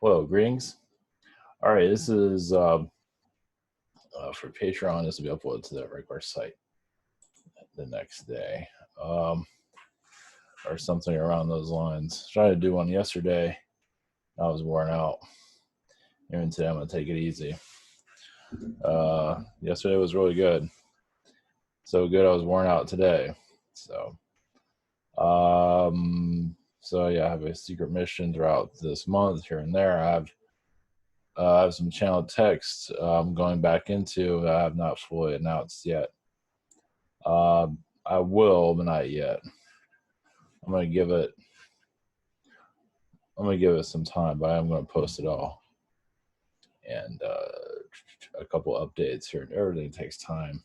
Hello, greetings. All right, this is for Patreon. This will be uploaded to the regular site the next day, or something around those lines. Tried to do one yesterday. I was worn out. Even today, I'm gonna take it easy. Yesterday was really good. So good, I was worn out today. So yeah, I have a secret mission throughout this month here and there. I have some channel text I'm going back into that I have not fully announced yet. I will, but not yet. I'm gonna give it some time, but I'm gonna post it all. And a couple updates here. Everything takes time,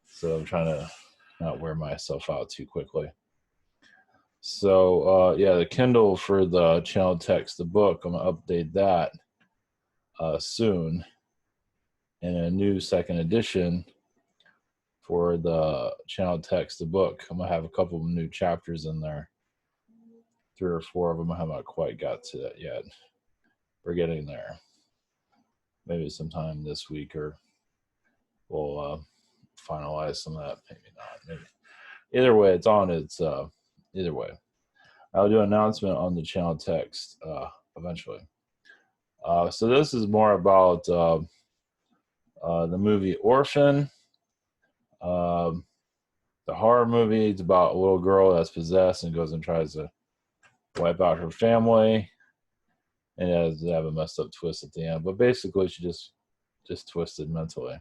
so I'm trying to not wear myself out too quickly. So yeah, the Kindle for the channel text, the book, I'm gonna update that soon, and a new second edition for the channel text, the book. I'm gonna have a couple of new chapters in there, 3 or 4 of them. I haven't quite got to that yet. We're getting there. Maybe sometime this week, or we'll finalize some of that. Maybe not. Maybe. Either way, it's on. It's either way. I'll do an announcement on the channel text eventually. So this is more about the movie Orphan. The horror movie. It's about a little girl that's possessed and goes and tries to wipe out her family, and it has to have a messed up twist at the end. But basically, she just twisted mentally.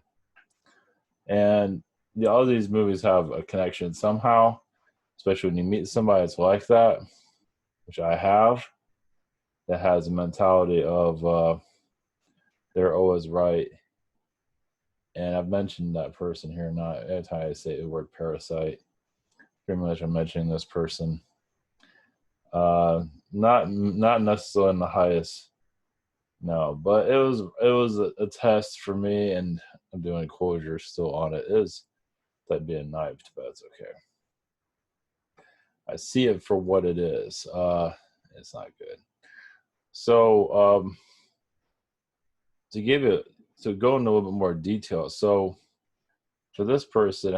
And all these movies have a connection somehow, especially when you meet somebody that's like that, which I have, that has a mentality of they're always right. And I've mentioned that person here, not every time I say the word parasite. Pretty much I'm mentioning this person. Not necessarily in the highest, no, but it was a test for me, and I'm doing closure still on it. It is that being knifed, but it's okay. I see it for what it is. It's not good. So to go into a little bit more detail. So for this person,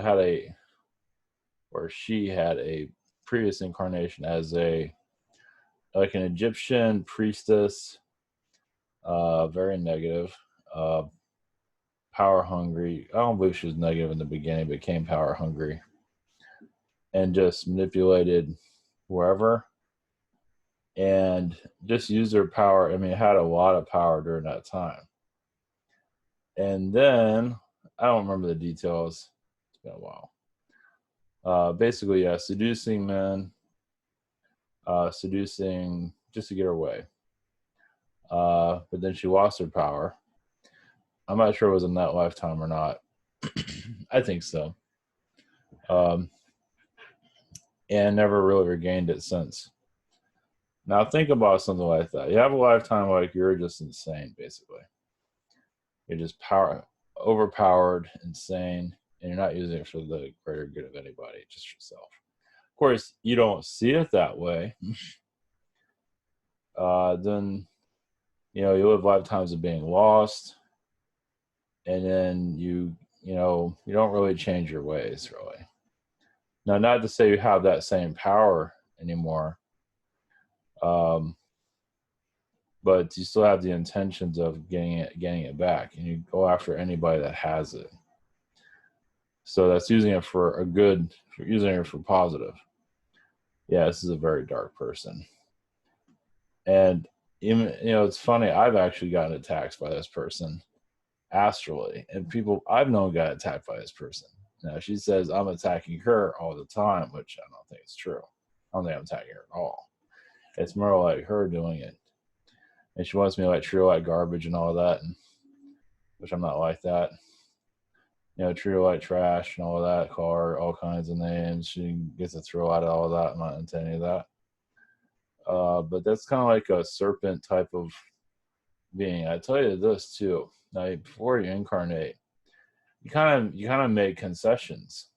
she had a previous incarnation as an Egyptian priestess, very negative, power hungry. I don't believe she was negative in the beginning, but became power hungry, and just manipulated wherever, and just used her power. I mean, it had a lot of power during that time. And then I don't remember the details. It's been a while. Basically, yeah, seducing men, seducing just to get her way. But then she lost her power. I'm not sure it was in that lifetime or not. I think so. And never really regained it since. Now think about something like that. You have a lifetime like you're just insane, basically. You're just overpowered, insane, and you're not using it for the greater good of anybody, just yourself. Of course, you don't see it that way. Then you live lifetimes of being lost, and then you don't really change your ways, really. Now, not to say you have that same power anymore, but you still have the intentions of getting it back, and you go after anybody that has it. So that's using it for a good, using it for positive. Yeah, this is a very dark person. And even, it's funny, I've actually gotten attacked by this person astrally, and people I've known got attacked by this person. Now she says I'm attacking her all the time, which I don't think is true. I don't think I'm attacking her at all. It's more like her doing it, and she wants me to treat her like garbage and all that, which I'm not like that. Treat her like trash and all that, call her all kinds of names. She gets a thrill out of all that. I'm not into any of that. But that's kind of like a serpent type of being. I tell you this too. Now, before you incarnate, you kind of make concessions.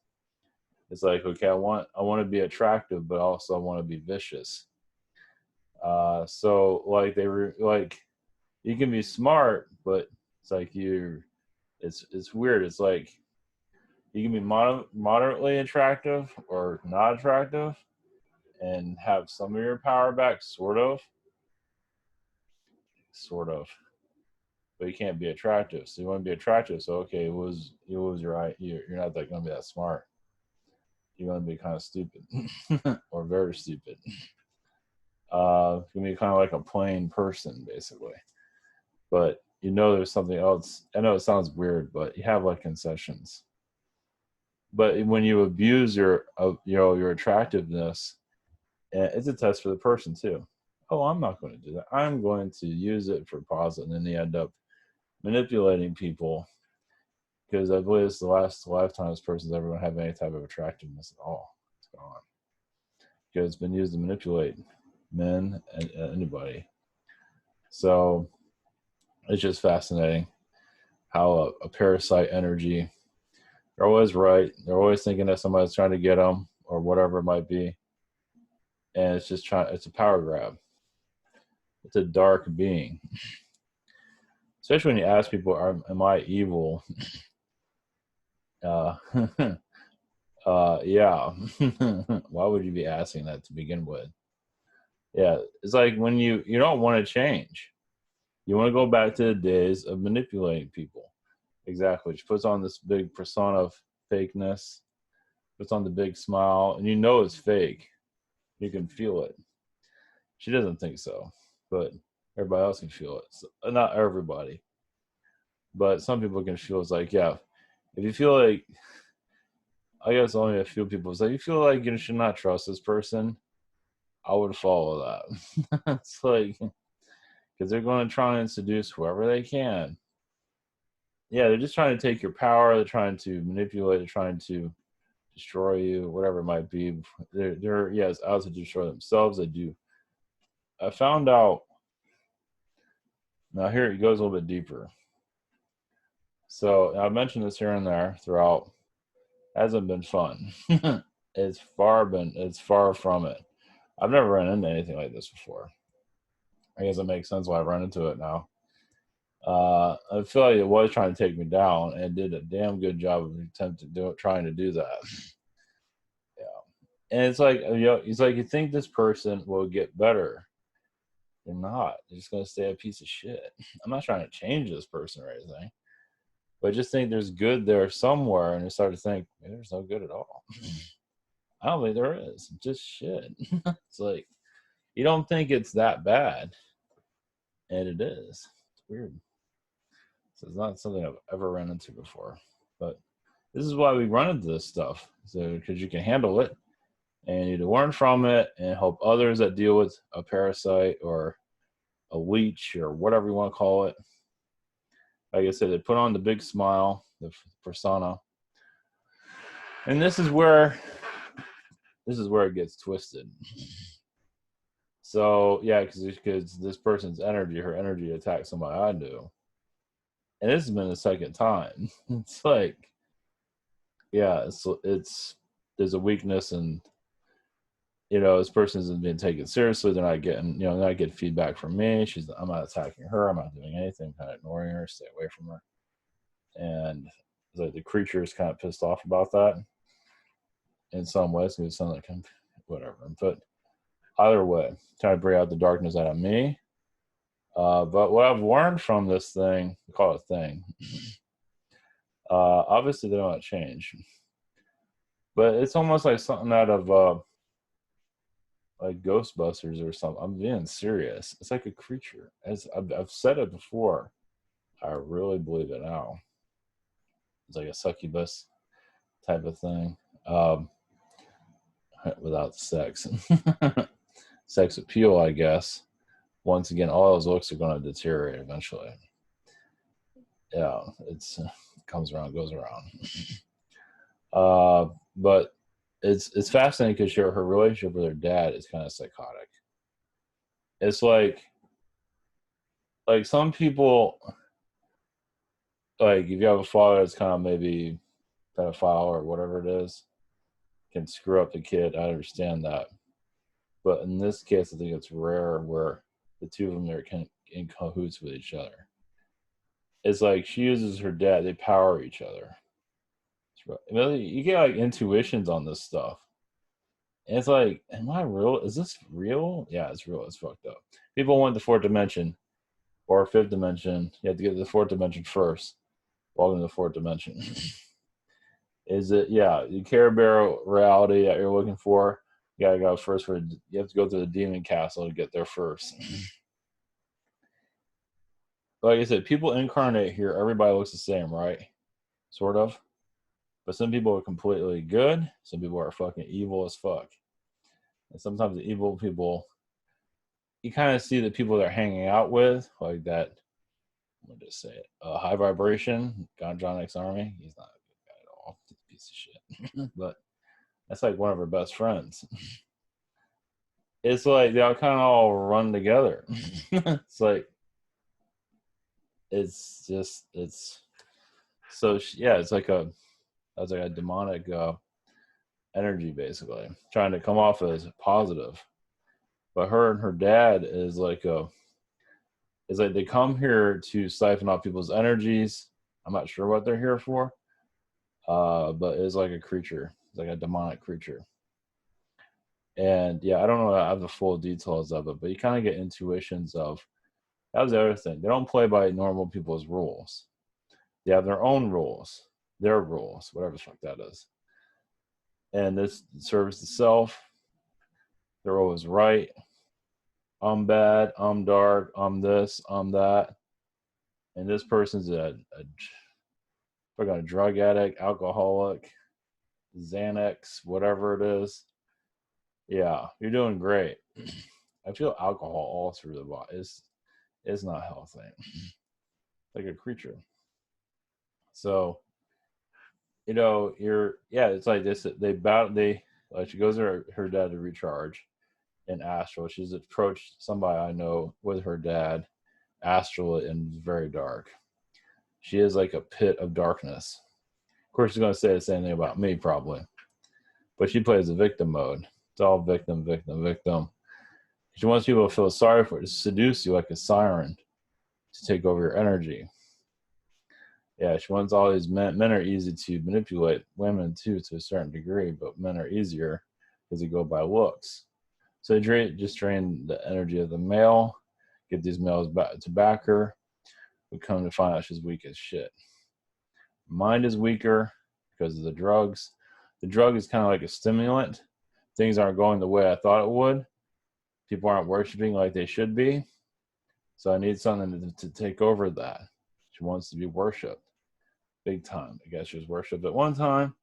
It's like, okay, I want to be attractive, but also I want to be vicious. So like like you can be smart, but it's like it's weird. It's like you can be moderately attractive or not attractive and have some of your power back, sort of, but you can't be attractive. So you want to be attractive. So okay, it was your eye. You're not that going to be that smart. You're going to be kind of stupid or very stupid. It's going to be kind of like a plain person, basically. But there's something else. I know it sounds weird, but you have like concessions. But when you abuse your attractiveness, it's a test for the person too. Oh, I'm not going to do that. I'm going to use it for positive, and then they end up manipulating people because I believe it's the last lifetime this person's ever going to have any type of attractiveness at all. It's gone because it's been used to manipulate men and anybody. So it's just fascinating how a parasite energy. They're always right. They're always thinking that somebody's trying to get them or whatever it might be, and it's just it's a power grab. It's a dark being. Especially when you ask people, "Am I evil?" Uh, yeah. Why would you be asking that to begin with? Yeah, it's like when you don't want to change. You want to go back to the days of manipulating people. Exactly. She puts on this big persona of fakeness, puts on the big smile, and it's fake. You can feel it. She doesn't think so, but everybody else can feel it. So, not everybody, but some people can feel. It's like, yeah, if you feel like, I guess only a few people say, you feel like you should not trust this person, I would follow that. It's like, because they're going to try and seduce whoever they can. Yeah, they're just trying to take your power. They're trying to manipulate. They're trying to destroy you, whatever it might be. They're yes, out to destroy themselves. They do. I found out. Now here it goes a little bit deeper. So I mentioned this here and there throughout. Hasn't been fun. It's far from it. I've never run into anything like this before. I guess it makes sense why I've run into it now. I feel like it was trying to take me down and did a damn good job of trying to do that. Yeah, and it's like it's like you think this person will get better. They're not. They're just gonna stay a piece of shit. I'm not trying to change this person or anything, but I just think there's good there somewhere, and you start to think maybe there's no good at all. I don't think there is. Just shit. It's like you don't think it's that bad, and it is. It's weird. So it's not something I've ever run into before. But this is why we run into this stuff. So because you can handle it and you need to learn from it and help others that deal with a parasite or a leech or whatever you want to call it. Like I said, they put on the big smile, the persona. And this is where it gets twisted. So yeah, because this person's energy, her energy attacks somebody I knew. And this has been the second time. It's like, yeah, it's there's a weakness, and this person isn't being taken seriously. They're not getting, not getting feedback from me. I'm not attacking her. I'm not doing anything. I'm kind of ignoring her, stay away from her. And it's like the creature is kind of pissed off about that in some ways. It sounds like whatever, but either way, trying to bring out the darkness out of me. But what I've learned from this thing, we call it a thing. Obviously, they don't change, but it's almost like something out of like Ghostbusters or something. I'm being serious. It's like a creature. As I've said it before, I really believe it now. It's like a succubus type of thing, without sex. Sex appeal, I guess. Once again, all those looks are going to deteriorate eventually. Yeah, it comes around, goes around. But it's fascinating because her relationship with her dad is kind of psychotic. It's like some people, like if you have a father that's kind of maybe pedophile or whatever it is, can screw up the kid. I understand that. But in this case, I think it's rare where the two of them are in cahoots with each other. It's like she uses her dad; they power each other. You get like intuitions on this stuff. And it's like, am I real? Is this real? Yeah, it's real. It's fucked up. People want the fourth dimension or fifth dimension. You have to get to the fourth dimension first. Welcome to the fourth dimension. Is it? Yeah, the Care Bear reality that you're looking for. You gotta go first for. You have to go to the demon castle to get there first. Like I said, people incarnate here. Everybody looks the same, right? Sort of. But some people are completely good. Some people are fucking evil as fuck. And sometimes the evil people, you kind of see the people they're hanging out with, like that. Let me just say it. High vibration, John X Army. He's not a good guy at all. He's a piece of shit. But that's like one of her best friends. It's like they all kind of all run together. It's like it's just it's so yeah. It's like that's like a demonic energy basically trying to come off as positive. But her and her dad is like they come here to siphon off people's energies. I'm not sure what they're here for, but it's like a creature. It's like a demonic creature. And yeah, I don't know I have the full details of it, but you kind of get intuitions of that was the other thing. They don't play by normal people's rules. They have their own rules, their rules, whatever the fuck that is. And this serves the self. They're always right. I'm bad. I'm dark. I'm this. I'm that. And this person's a drug addict, alcoholic, Xanax, whatever it is. Yeah, you're doing great. I feel alcohol all through the body. It's not healthy. Like a creature. So, it's like this. She goes to her dad to recharge in astral. She's approached somebody I know with her dad, astral and very dark. She is like a pit of darkness. Of course, she's going to say the same thing about me, probably. But she plays the victim mode. It's all victim, victim, victim. She wants people to feel sorry for her, to seduce you like a siren, to take over your energy. Yeah, she wants all these men. Men are easy to manipulate. Women, too, to a certain degree, but men are easier because they go by looks. So they just drain the energy of the male, get these males to back her. We come to find out she's weak as shit. Mind is weaker because of the drugs. The drug is kind of like a stimulant. Things aren't going the way I thought it would. People aren't worshiping like they should be. So I need something to take over that. She wants to be worshipped. Big time. I guess she was worshipped at one time.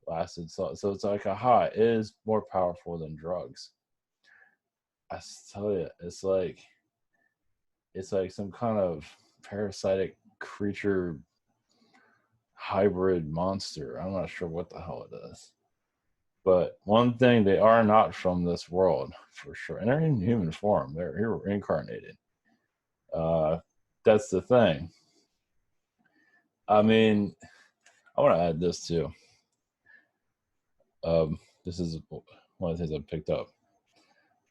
Lasted so it's like a high. It is more powerful than drugs. I tell you, it's like some kind of parasitic creature hybrid monster. I'm not sure what the hell it is. But one thing, they are not from this world, for sure. And they're in human form. They're here incarnated. That's the thing. I mean, I want to add this too. This is one of the things I picked up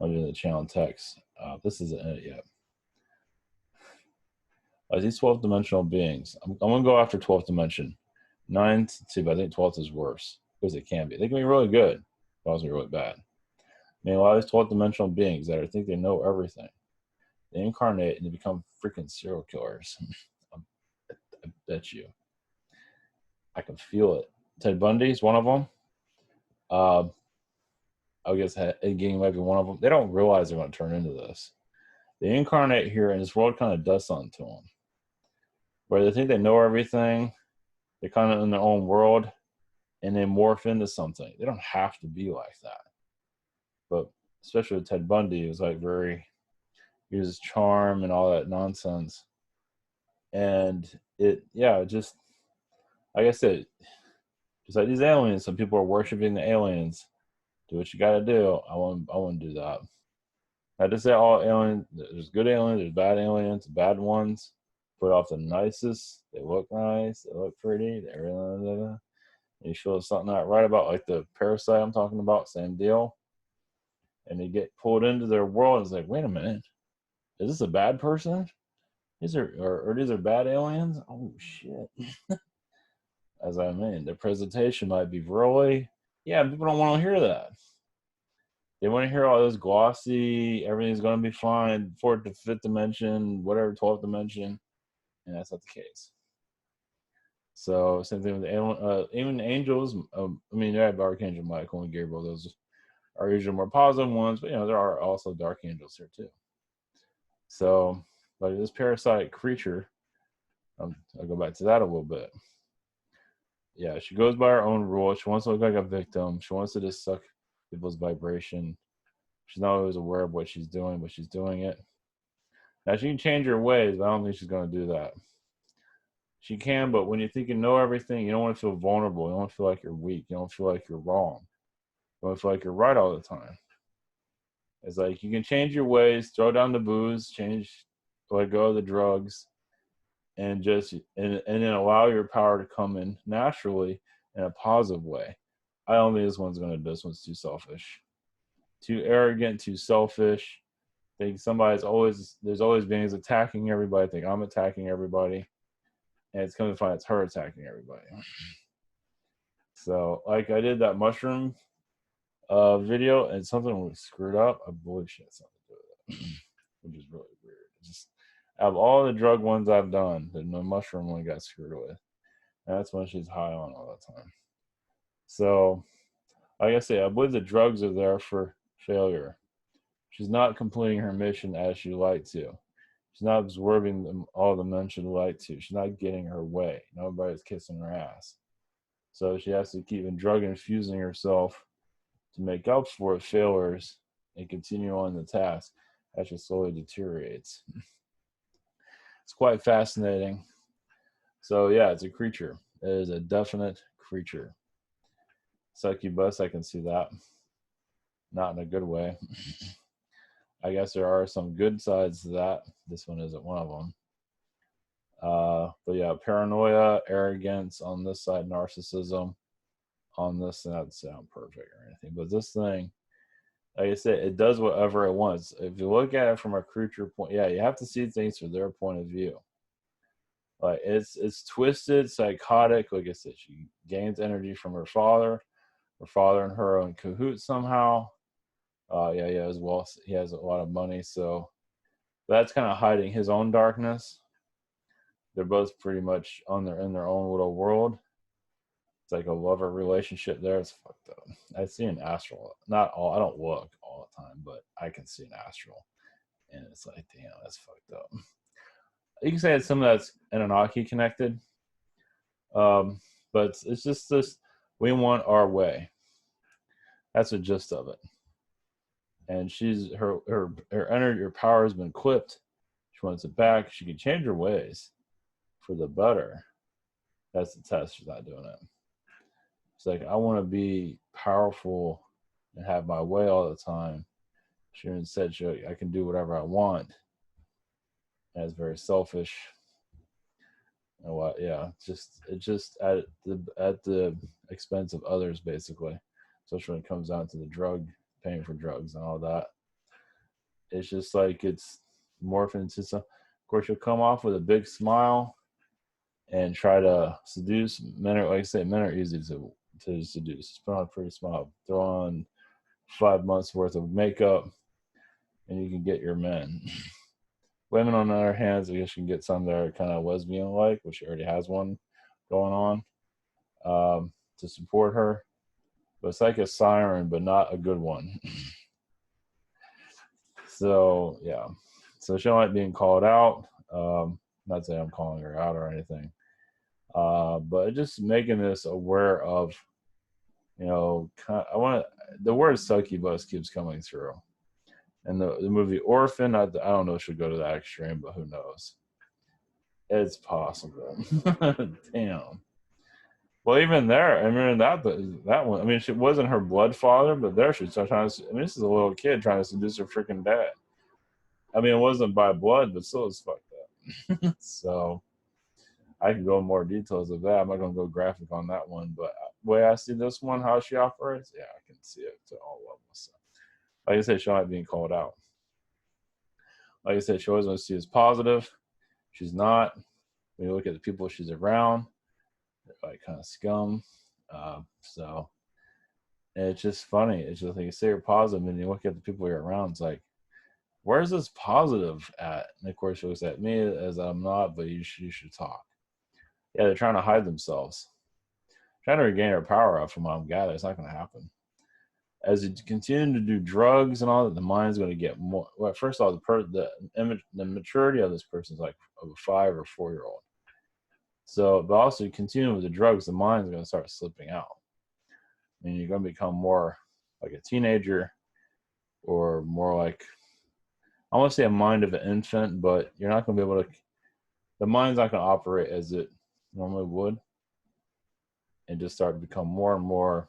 under the channel text. This isn't it yet. These 12th dimensional beings. I'm going to go after 12th dimension. 9th, too, but I think 12th is worse because it can be. They can be really good, but also really bad. I mean, a lot of these 12th dimensional beings that think they know everything, they incarnate and they become freaking serial killers. I bet you. I can feel it. Ted Bundy's one of them. I guess Gang might be one of them. They don't realize they're going to turn into this. They incarnate here, and this world kind of does something to them. Where they think they know everything, they're kind of in their own world, and they morph into something. They don't have to be like that. But especially with Ted Bundy, it was like he was charm and all that nonsense. And just, like I said, just like these aliens, some people are worshiping the aliens. Do what you got to do. I won't do that. I just say all aliens. There's good aliens. There's bad aliens. Bad ones put off the nicest. They look nice. They look pretty. You feel something not right about, like the Parasite I'm talking about. Same deal. and they get pulled into their world. It's like, wait a minute, is this a bad person? These are or these are bad aliens? Oh shit! As I mean, the presentation might be really, yeah. People don't want to hear that. They want to hear all this glossy, everything's going to be fine, fourth to fifth dimension, whatever, 12th dimension, and that's not the case. So same thing with even angels. I mean, you have Archangel Michael and Gabriel; those are usually more positive ones, but there are also dark angels here too. So, like this parasite creature, I'll go back to that a little bit. Yeah, she goes by her own rules. She wants to look like a victim. She wants to just suck people's vibration. She's not always aware of what she's doing, but she's doing it. Now she can change her ways, but I don't think she's going to do that. She can, but when you think you know everything, you don't want to feel vulnerable. You don't want to feel like you're weak. You don't feel like you're wrong. You don't feel like you're right all the time. It's like you can change your ways, throw down the booze, let go of the drugs, and then allow your power to come in naturally in a positive way. I don't think this one's going to do. This one's too selfish, too arrogant, too selfish. Think there's always beings attacking everybody. Think I'm attacking everybody, and it's coming to find it's her attacking everybody. So, like I did that mushroom video, and something was screwed up. I believe she had something to do with it, which is really weird. Just out of all the drug ones I've done, the mushroom one got screwed with. And that's when she's high on all the time. So, like I say, I believe the drugs are there for failure. She's not completing her mission as she'd like to. She's not absorbing all the men she'd like to. She's not getting her way. Nobody's kissing her ass. So she has to keep drug infusing herself to make up for it failures and continue on the task as she slowly deteriorates. It's quite fascinating. So yeah, it's a creature. It is a definite creature. Succubus, I can see that. Not in a good way. I guess there are some good sides to that. This one isn't one of them. But yeah, paranoia, arrogance on this side, narcissism on this. Not sound perfect or anything, but this thing, like I said, it does whatever it wants. If you look at it from a creature point, yeah, you have to see things from their point of view. Like it's twisted, psychotic. Like I said, she gains energy from her father. Her father and her are in cahoots somehow. Yeah, as well. He has a lot of money, so that's kind of hiding his own darkness. They're both pretty much in their own little world. It's like a lover relationship there. It's fucked up. I see an astral. Not all. I don't look all the time, but I can see an astral, and it's like, damn, that's fucked up. You can say it's some that's Anunnaki connected, but it's just this. We want our way. That's the gist of it. And she's her energy, her power has been clipped. She wants it back. She can change her ways for the better. That's the test. She's not doing it. It's like, I want to be powerful and have my way all the time. She said, I can do whatever I want. And it's very selfish. And what? Yeah, it's just at the expense of others, basically. Especially when it comes down to the paying for drugs and all that. It's just like it's morphing into some. Of course, you'll come off with a big smile and try to seduce men. Like I say, men are easy to seduce. Just put on a pretty smile, throw on 5 months worth of makeup, and you can get your men. Women, on the other hand, I guess you can get some that are kind of lesbian-like, which she already has one going on to support her. But it's like a siren, but not a good one. So, yeah. So she don't like being called out. Not saying I'm calling her out or anything. But just making this aware of, the word succubus keeps coming through. And the movie Orphan, I don't know if she'll go to that extreme, but who knows? It's possible. Damn. Well, even there, I mean, that one, I mean, she wasn't her blood father, but there she's trying to, this is a little kid trying to seduce her freaking dad. I mean, it wasn't by blood, but still it's fucked up. So I can go in more details of that. I'm not going to go graphic on that one, but the way I see this one, how she operates, yeah, I can see it to all levels. So Like I said, she might be being called out. Like I said, she always wants to see as positive. She's not. When you look at the people she's around, they're like kind of scum. So it's just funny. It's just like you say you're positive, and you look at the people you're around. It's like, where's this positive at? And of course, she looks at me as I'm not, but you should talk. Yeah, they're trying to hide themselves, trying to regain their power up from what I'm gathering. It's not going to happen. As you continue to do drugs and all that, the mind's going to get more. Well, first of all, the maturity of this person is like of a 5 or 4-year-old. So, but also you continue with the drugs, the mind's going to start slipping out, and you're going to become more like a teenager, or more like, I want to say a mind of an infant, but you're not going to be able to. The mind's not going to operate as it normally would, and just start to become more and more.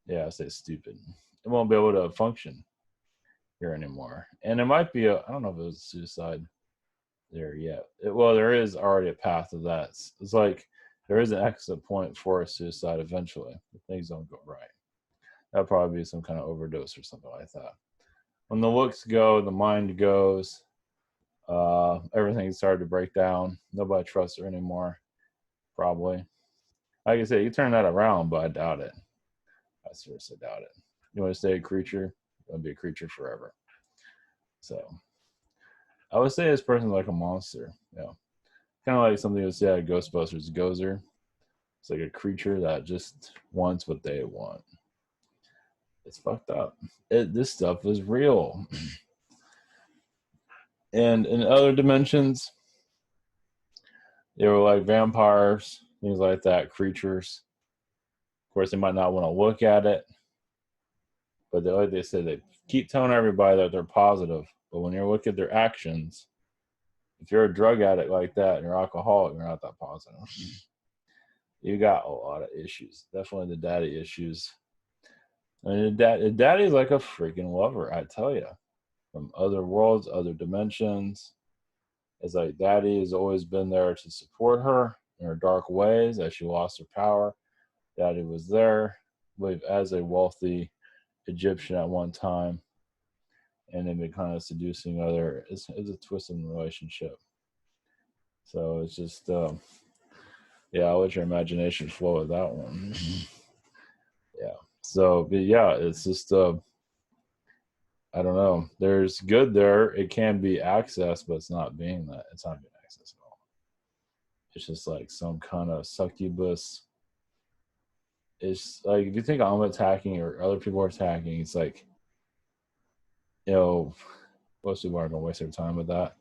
Yeah, I say stupid. It won't be able to function here anymore. And it might be I don't know if it was suicide there yet. Well, there is already a path of that. It's like there is an exit point for a suicide eventually if things don't go right. That'll probably be some kind of overdose or something like that. When the looks go, the mind goes, everything started to break down. Nobody trusts her anymore, probably. Like I said, you turn that around, but I doubt it. I seriously doubt it. You want to stay a creature? You're going to be a creature forever. So I would say this person's like a monster. Kind of like something you would say at Ghostbusters, Gozer. It's like a creature that just wants what they want. It's fucked up. This stuff is real. And in other dimensions, they were like vampires, things like that, creatures. Of course, they might not want to look at it, but like they said, they keep telling everybody that they're positive. But when you look at their actions, if you're a drug addict like that and you're alcoholic, you're not that positive. You got a lot of issues. Definitely the daddy issues. I mean, daddy's like a freaking lover, I tell you. From other worlds, other dimensions. It's like daddy has always been there to support her in her dark ways as she lost her power. Daddy was there, I believe, as a wealthy Egyptian at one time. And they've been kind of seducing other. It's a twisted relationship. So it's just, yeah, I'll let your imagination flow with that one. Yeah. So, but yeah, it's just, I don't know. There's good there. It can be accessed, but it's not being that. It's not being accessed at all. It's just like some kind of succubus. It's like, if you think I'm attacking or other people are attacking, it's like, most people aren't going to waste their time with that.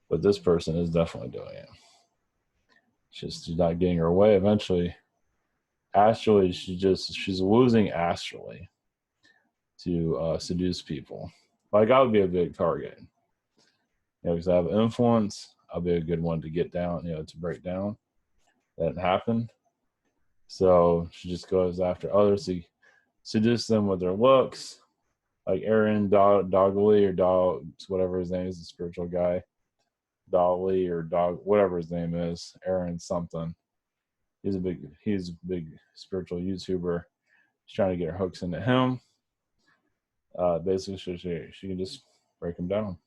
But this person is definitely doing it. She's not getting her way. Eventually, astrally, she's losing astrally to seduce people. Like, I would be a big target. Because I have influence, I'll be a good one to get down, to break down. That happened. So she just goes after others to seduce them with their looks. Like Aaron Dogley or Dogs, whatever his name is, the spiritual guy. Dolly or Dog, whatever his name is, Aaron something. He's a big spiritual YouTuber. She's trying to get her hooks into him. Basically, she can just break him down.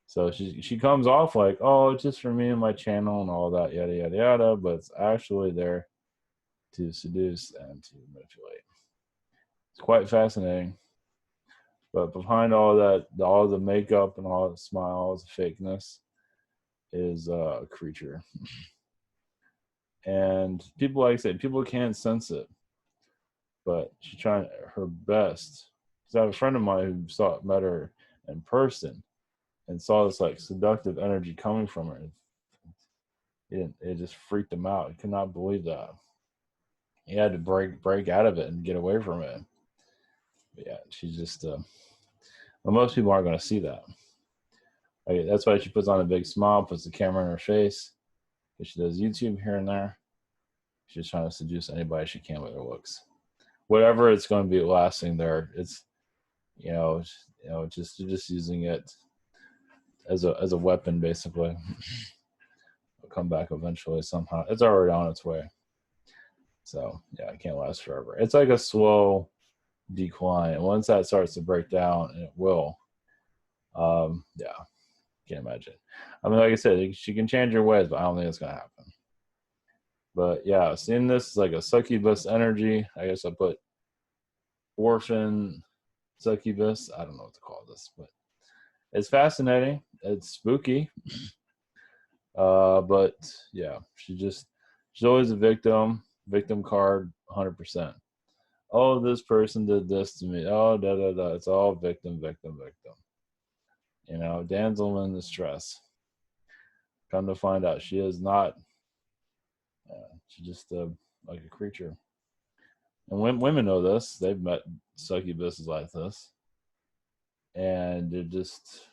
So she comes off like, oh, it's just for me and my channel and all that, yada yada yada, but it's actually there to seduce and to manipulate. It's quite fascinating. But behind all that, all the makeup and all the smiles, the fakeness, is a creature. And people, like I said, people can't sense it, but she's trying her best. Because I have a friend of mine who met her in person and saw this like seductive energy coming from her. It just freaked him out. He could not believe that. He had to break out of it and get away from it. But yeah, she's just. Well, most people aren't going to see that. Like, that's why she puts on a big smile, puts the camera in her face. She does YouTube here and there. She's trying to seduce anybody she can with her looks. Whatever it's going to be lasting there, it's just using it as a weapon, basically. It'll come back eventually somehow. It's already on its way. So yeah, it can't last forever. It's like a slow decline. And once that starts to break down, and it will, yeah, can't imagine. I mean, like I said, she can change her ways, but I don't think it's gonna happen. But yeah, seeing this is like a succubus energy. I guess I put orphan succubus. I don't know what to call this, but it's fascinating. It's spooky. But yeah, she's always a victim card, 100%. Oh, this person did this to me. Oh, da da da. It's all victim. You know, damsel in distress. Come to find out, she is not. She's just like a creature. And when women know this, they've met succubuses like this, and they're just,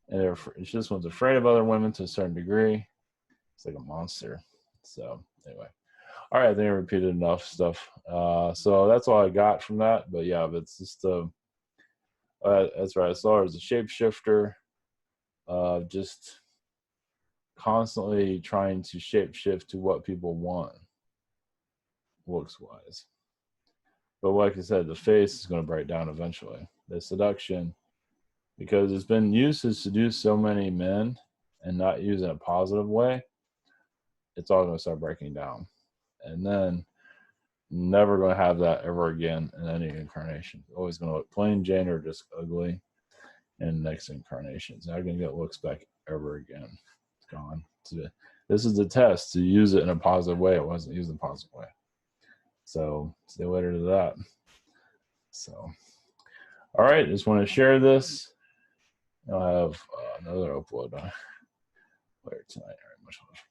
and this one's afraid of other women to a certain degree. It's like a monster. So anyway, all right, I think I repeated enough stuff. So that's all I got from that. But yeah, it's just that's right. I saw her as a shapeshifter, just constantly trying to shapeshift to what people want, looks wise. But like I said, the face is going to break down eventually. The seduction, because it's been used to seduce so many men and not used in a positive way, it's all going to start breaking down. And then never going to have that ever again in any incarnation. Always going to look plain Jane or just ugly in the next incarnation. It's not going to get looks back ever again. It's gone. This is the test to use it in a positive way. It wasn't used in a positive way. So stay later to that. So, all right, just want to share this. I'll have another upload later tonight. All right, much love.